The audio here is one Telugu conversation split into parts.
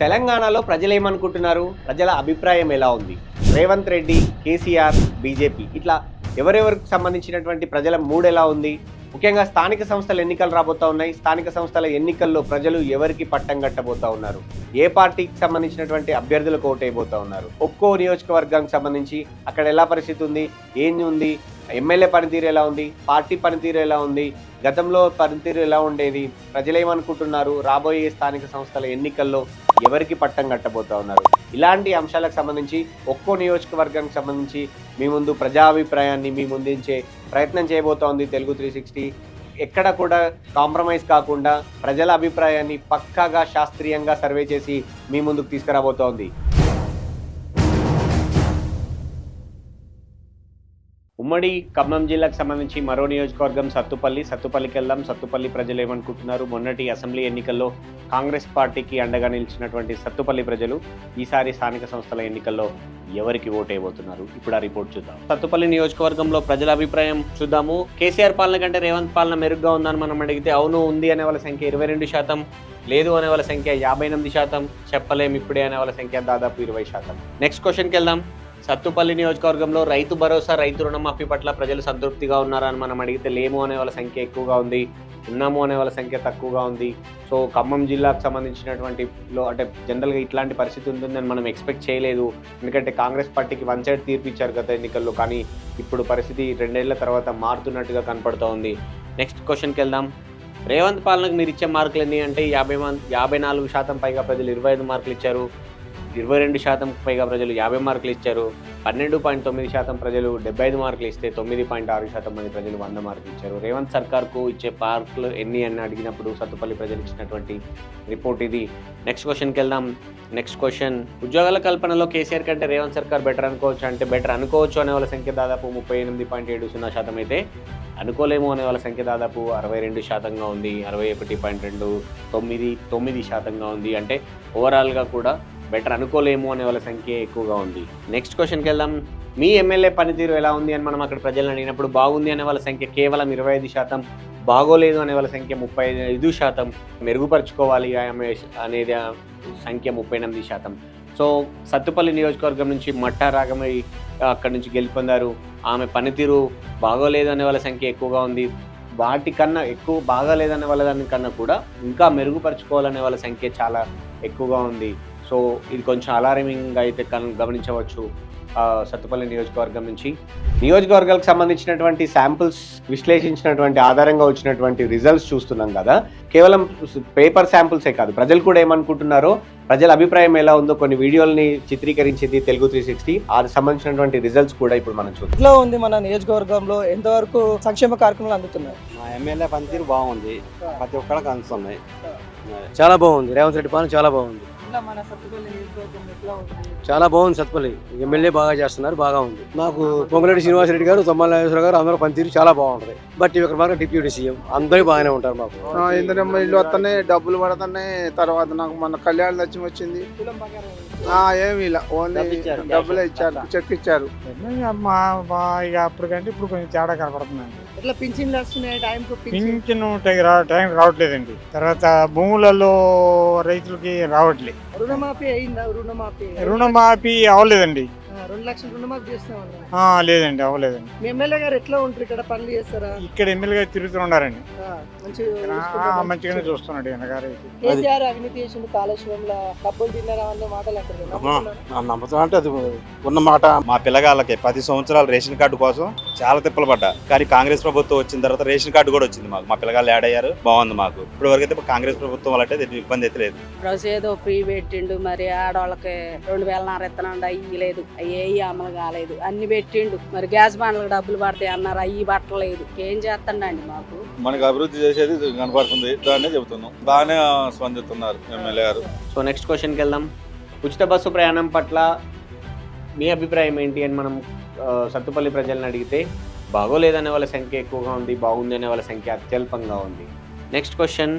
తెలంగాణలో ప్రజలు ఏమనుకుంటున్నారు? ప్రజల అభిప్రాయం ఎలా ఉంది? రేవంత్ రెడ్డి, కేసీఆర్, బీజేపీ ఇట్లా ఎవరెవరికి సంబంధించినటువంటి ప్రజల మూడ్ ఎలా ఉంది? ముఖ్యంగా స్థానిక సంస్థల ఎన్నికలు రాబోతా ఉన్నాయి. స్థానిక సంస్థల ఎన్నికల్లో ప్రజలు ఎవరికి పట్టం కట్టబోతా ఉన్నారు? ఏ పార్టీకి సంబంధించినటువంటి అభ్యర్థులకు ఓటేయబోతా ఉన్నారు? ఒక్కో నియోజకవర్గానికి సంబంధించి అక్కడ ఎలా పరిస్థితి ఉంది, ఏంది ఉంది, ఎమ్మెల్యే పనితీరు ఎలా ఉంది, పార్టీ పనితీరు ఎలా ఉంది, గతంలో పనితీరు ఎలా ఉండేది, ప్రజలు ఏమనుకుంటున్నారు, రాబోయే స్థానిక సంస్థల ఎన్నికల్లో ఎవరికి పట్టం కట్టబోతా ఉన్నారు? ఇలాంటి అంశాలకు సంబంధించి ఒక్కో నియోజకవర్గానికి సంబంధించి మీ ముందు ప్రజాభిప్రాయాన్ని మీ ముందుంచే ప్రయత్నం చేయబోతా ఉంది తెలుగు 360. ఎక్కడ కూడా కాంప్రమైజ్ కాకుండా ప్రజల అభిప్రాయాన్ని పక్కాగా శాస్త్రీయంగా సర్వే చేసి మీ ముందుకు తీసుకురాబోతోంది. ఉమ్మడి ఖమ్మం జిల్లాకు సంబంధించి మరో నియోజకవర్గం సత్తుపల్లికి వెళ్దాం. సత్తుపల్లి ప్రజలు ఏమనుకుంటున్నారు? మొన్నటి అసెంబ్లీ ఎన్నికల్లో కాంగ్రెస్ పార్టీకి అండగా నిలిచినటువంటి సత్తుపల్లి ప్రజలు ఈసారి స్థానిక సంస్థల ఎన్నికల్లో ఎవరికి ఓటేయబోతున్నారు? ఇప్పుడు ఆ రిపోర్ట్ చూద్దాం. సత్తుపల్లి నియోజకవర్గంలో ప్రజల అభిప్రాయం చూద్దాము. కేసీఆర్ పాలన కంటే రేవంత్ పాలన మెరుగ్గా ఉందని మనం అడిగితే అవును ఉంది అనే వాళ్ళ సంఖ్య 22%, లేదు అనే వాళ్ళ సంఖ్య 58%, చెప్పలేం ఇప్పుడే అనే వాళ్ళ సంఖ్య దాదాపు 20%. నెక్స్ట్ క్వశ్చన్కి వెళ్దాం. సత్తుపల్లి నియోజకవర్గంలో రైతు భరోసా, రైతు రుణమాఫీ పట్ల ప్రజలు సంతృప్తిగా ఉన్నారా అని మనం అడిగితే లేము అనే వాళ్ళ సంఖ్య ఎక్కువగా ఉంది, ఉన్నాము అనే వాళ్ళ సంఖ్య తక్కువగా ఉంది. సో ఖమ్మం జిల్లాకు సంబంధించినటువంటి అంటే జనరల్గా ఇట్లాంటి పరిస్థితి ఉంటుందని మనం ఎక్స్పెక్ట్ చేయలేదు. ఎందుకంటే కాంగ్రెస్ పార్టీకి వన్ సైడ్ తీర్పు ఇచ్చారు గత ఎన్నికల్లో, కానీ ఇప్పుడు పరిస్థితి 2 ఏళ్ల తర్వాత మారుతున్నట్టుగా కనపడుతూ ఉంది. నెక్స్ట్ క్వశ్చన్కి వెళ్దాం. రేవంత్ పాలనకు మీరు ఇచ్చే మార్కులు ఎన్ని అంటే 54% పైగా ప్రజలు 25 మార్కులు ఇచ్చారు, 22% పైగా ప్రజలు 50 మార్కులు ఇచ్చారు, 12.9% ప్రజలు 75 మార్కులు ఇస్తే 9.6% మంది ప్రజలు 100 మార్కులు ఇచ్చారు. రేవంత్ సర్కార్కు ఇచ్చే మార్కులు ఎన్ని అని అడిగినప్పుడు సత్తుపల్లి ప్రజలు ఇచ్చినటువంటి రిపోర్ట్ ఇది. నెక్స్ట్ క్వశ్చన్కి వెళ్దాం. నెక్స్ట్ క్వశ్చన్, ఉద్యోగాల కల్పనలో కేసీఆర్ కంటే రేవంత్ సర్కార్ బెటర్ అనుకోవచ్చు అంటే బెటర్ అనుకోవచ్చు అనే వాళ్ళ సంఖ్య దాదాపు 38.70% అయితే అనుకోలేము అనే వాళ్ళ సంఖ్య దాదాపు 62%గా ఉంది, 61.29% ఉంది. అంటే ఓవరాల్గా కూడా బెటర్ అనుకోలేము అనే వాళ్ళ సంఖ్య ఎక్కువగా ఉంది. నెక్స్ట్ క్వశ్చన్కి వెళ్దాం. మీ ఎమ్మెల్యే పనితీరు ఎలా ఉంది అని మనం అక్కడ ప్రజలను అడిగినప్పుడు బాగుంది అనే వాళ్ళ సంఖ్య కేవలం 25%, బాగోలేదు అనే వాళ్ళ సంఖ్య 35%, మెరుగుపరుచుకోవాలి అనేది సంఖ్య 38%. సో సత్తుపల్లి నియోజకవర్గం నుంచి మట్టా రాగమయ్య అక్కడి నుంచి గెలుపొందారు. ఆమె పనితీరు బాగోలేదు అనే వాళ్ళ సంఖ్య ఎక్కువగా ఉంది. వాటికన్నా ఎక్కువ బాగాలేదనే వాళ్ళ దానికన్నా కూడా ఇంకా మెరుగుపరుచుకోవాలనే వాళ్ళ సంఖ్య చాలా ఎక్కువగా ఉంది. సో ఇది కొంచెం అలారమింగ్ అయితే గమనించవచ్చు. సత్తుపల్లి నియోజకవర్గం నుంచి నియోజకవర్గాలకు సంబంధించినటువంటి శాంపుల్స్ విశ్లేషించినటువంటి ఆధారంగా వచ్చినటువంటి రిజల్ట్స్ చూస్తున్నాం కదా. కేవలం పేపర్ శాంపుల్సే కాదు, ప్రజలు కూడా ఏమనుకుంటున్నారో, ప్రజల అభిప్రాయం ఎలా ఉందో కొన్ని వీడియోల్ని చిత్రీకరించింది తెలుగు 360. ఆ సంబంధించినటువంటి రిజల్ట్స్ కూడా ఇప్పుడు మనం చూద్దాం. ఎట్లా ఉంది మన నియోజకవర్గంలో, ఎంతవరకు సంక్షేమ కార్యక్రమాలు అందుతున్నాయి? మా ఎమ్మెల్యే పనితీరు బాగుంది, ప్రతి ఒక్కరికి అందుతున్నాయి. చాలా బాగుంది. రేవంత్ రెడ్డి పాలన చాలా బాగుంది. మన సత్తుపల్లి నియోజకవర్గం ఎట్లా ఉంది? చాలా బాగుంది. సత్తుపల్లి ఎమ్మెల్యే బాగా చేస్తున్నారు, బాగా ఉంది. నాకు పొంగులేటి శ్రీనివాసరెడ్డి గారు, తమ్మల నాగేశ్వర గారు అందరూ పనితీరు చాలా బాగుంటుంది. బట్ ఇక్కడ మాత్రం డిప్యూటీ సీఎం అందరూ బాగానే ఉంటారు. మాకు ఇంద్రమ్మ ఇల్లు వస్తున్నాయి, డబ్బులు పడుతున్నాయి. తర్వాత నాకు మన కళ్యాణ లక్ష్మి వచ్చింది. ఏమి ఇలా ఓన్లీ డబ్బులే ఇచ్చారు, చెక్ ఇచ్చారు. ఇక అప్పటికంటే ఇప్పుడు కొంచెం తేడా కనపడుతుందండి. ఎట్లా పింఛన్లు వస్తున్నాయి? టైంకు పింఛన్ టైం రావట్లేదండి. తర్వాత భూములలో రైతులకి రావట్లేదు. రుణమాఫీ అయిందా? రుణమాఫీ అవ్వలేదండి. 2 లక్షల రుణమాఫీ చేస్తామన్నా? లేదండి, అవ్వలేదండి. మీ ఎమ్మెల్యే గారు ఎట్లా ఉంటారు? ఇక్కడ పనులు చేస్తారా? ఇక్కడ ఎమ్మెల్యే గారు తిరుగుతూ ఉన్నారండి. మంచిగానే మంచిగా చూస్తున్నాడు ఈయన గారు. కేసీఆర్ అవినీతి చేసిండు, కాళేశ్వరంలో డబ్బులు తిన్నారా అన్న మాటలు అంటారు. నమ్మకం అంటే అది ఉన్న మాట. మా పిల్లగాళ్ళకి 10 సంవత్సరాలు రేషన్ కార్డు కోసం చాలా తిప్పలు పడ్డా, కానీ కాంగ్రెస్ ప్రభుత్వం వచ్చిన తర్వాత రేషన్ కార్డు కూడా వచ్చింది మాకు. మా పిల్లగాళ్ళు యాడ్ అయ్యారు, బాగుంది మాకు. ఇప్పుడు వరకు అయితే కాంగ్రెస్ ప్రభుత్వం వాళ్ళంటే ఇబ్బంది అయితే లేదు. ఏదో ఫ్రీ పెట్టిండు, మరి ఆడవాళ్ళకి 2000 ఇత్తనండి, అయ్యి లేదు, ఏ అమలు కాలేదు, అన్ని పెట్టిండు. మరి గ్యాస్ బండ్లకు డబ్బులు పడతాయి అన్నారు, అయ్యి పట్టలేదు. ఏం చేస్తాండి మాకు? మనకు అభివృద్ధి చేసేది కనపడుతుంది, దాన్నే చెబుతున్నాం. బాగానే స్పందిస్తున్నారు ఎమ్మెల్యే గారు. సో నెక్స్ట్ క్వశ్చన్కి వెళ్దాం. ఉచిత బస్సు ప్రయాణం పట్ల మీ అభిప్రాయం ఏంటి అని మనం సత్తుపల్లి ప్రజలను అడిగితే బాగోలేదనే వాళ్ళ సంఖ్య ఎక్కువగా ఉంది, బాగుంది అనే వాళ్ళ సంఖ్య అత్యల్పంగా ఉంది. నెక్స్ట్ క్వశ్చన్,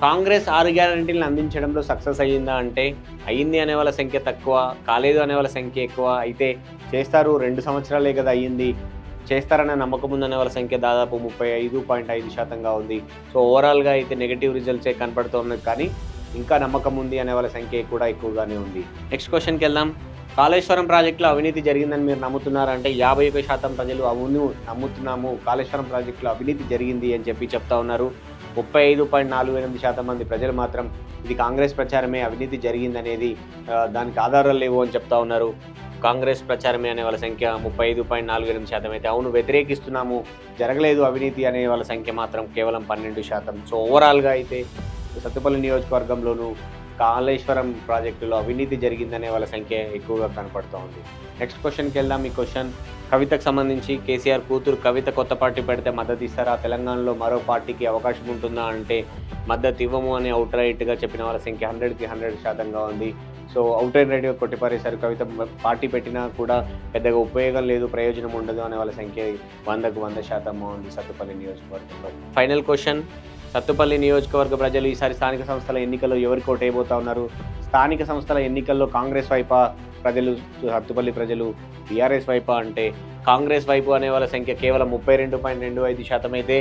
కాంగ్రెస్ 6 గ్యారంటీలను అందించడంలో సక్సెస్ అయ్యిందా అంటే అయ్యింది అనే వాళ్ళ సంఖ్య తక్కువ, కాలేదు అనే వాళ్ళ సంఖ్య ఎక్కువ. అయితే చేస్తారు, 2 సంవత్సరాలే కదా అయ్యింది, చేస్తారనే నమ్మకం ఉందనే వాళ్ళ సంఖ్య దాదాపు 35.5%గా ఉంది. సో ఓవరాల్గా అయితే నెగిటివ్ రిజల్ట్సే కనపడుతూ ఉన్నది. కానీ ఇంకా నమ్మకం ఉంది అనే వాళ్ళ సంఖ్య కూడా ఎక్కువగానే ఉంది. నెక్స్ట్ క్వశ్చన్కి వెళ్దాం. కాళేశ్వరం ప్రాజెక్టులో అవినీతి జరిగిందని మీరు నమ్ముతున్నారంటే 51% ప్రజలు అవును నమ్ముతున్నాము, కాళేశ్వరం ప్రాజెక్టులో అవినీతి జరిగింది అని చెప్తా ఉన్నారు. 35.48% మంది ప్రజలు మాత్రం ఇది కాంగ్రెస్ ప్రచారమే, అవినీతి జరిగిందనేది దానికి ఆధారాలు లేవు అని చెప్తా ఉన్నారు. కాంగ్రెస్ ప్రచారమే అనే వాళ్ళ సంఖ్య 35.48% అయితే అవును వ్యతిరేకిస్తున్నాము, జరగలేదు అవినీతి అనే వాళ్ళ సంఖ్య మాత్రం కేవలం 12%. సో ఓవరాల్గా అయితే సత్తుపల్లి నియోజకవర్గంలోనూ కాళేశ్వరం ప్రాజెక్టులో అవినీతి జరిగిందనే వాళ్ళ సంఖ్య ఎక్కువగా కనపడుతూ ఉంది. నెక్స్ట్ క్వశ్చన్కి వెళ్దాం. ఈ క్వశ్చన్ కవితకు సంబంధించి. కేసీఆర్ కూతురు కవిత కొత్త పార్టీ పెడితే మద్దతు ఇస్తారా, తెలంగాణలో మరో పార్టీకి అవకాశం ఉంటుందా అంటే మద్దతు ఇవ్వము అని అవుట్ రైట్గా చెప్పిన వాళ్ళ సంఖ్య 100కి 100% ఉంది. సో అవుట్ రైట్గా కొట్టిపారేశారు. కవిత పార్టీ పెట్టినా కూడా పెద్దగా ఉపయోగం లేదు, ప్రయోజనం ఉండదు అనే వాళ్ళ సంఖ్య 100కు 100% ఉంది సత్తుపల్లి నియోజకవర్గంలో. Final question. సత్తుపల్లి నియోజకవర్గ ప్రజలు ఈసారి స్థానిక సంస్థల ఎన్నికల్లో ఎవరికి ఓటేయబోతా ఉన్నారు? స్థానిక సంస్థల ఎన్నికల్లో కాంగ్రెస్ వైపా ప్రజలు, సత్తుపల్లి ప్రజలు బీఆర్ఎస్ వైపా అంటే కాంగ్రెస్ వైపు అనే వాళ్ళ సంఖ్య కేవలం 32.25% అయితే,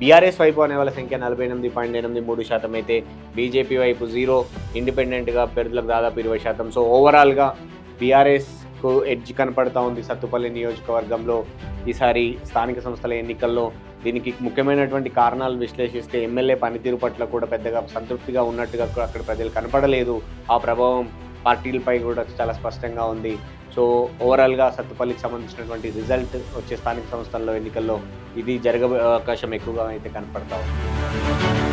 బీఆర్ఎస్ వైపు అనే వాళ్ళ సంఖ్య 48.83% అయితే, బీజేపీ వైపు 0, ఇండిపెండెంట్గా అభ్యర్థులకు దాదాపు 20%. సో ఓవరాల్గా బీఆర్ఎస్కు ఎడ్జ్ కనపడతా ఉంది సత్తుపల్లి నియోజకవర్గంలో ఈసారి స్థానిక సంస్థల ఎన్నికల్లో. దీనికి ముఖ్యమైనటువంటి కారణాలు విశ్లేషిస్తే ఎమ్మెల్యే పనితీరు పట్ల కూడా పెద్దగా సంతృప్తిగా ఉన్నట్టుగా అక్కడ ప్రజలు కనపడలేదు. ఆ ప్రభావం పార్టీలపై కూడా చాలా స్పష్టంగా ఉంది. సో ఓవరాల్గా సత్తుపల్లికి సంబంధించినటువంటి రిజల్ట్ వచ్చే స్థానిక సంస్థల్లో ఎన్నికల్లో ఇది జరగబోయే అవకాశం ఎక్కువగా అయితే కనపడతా ఉంది.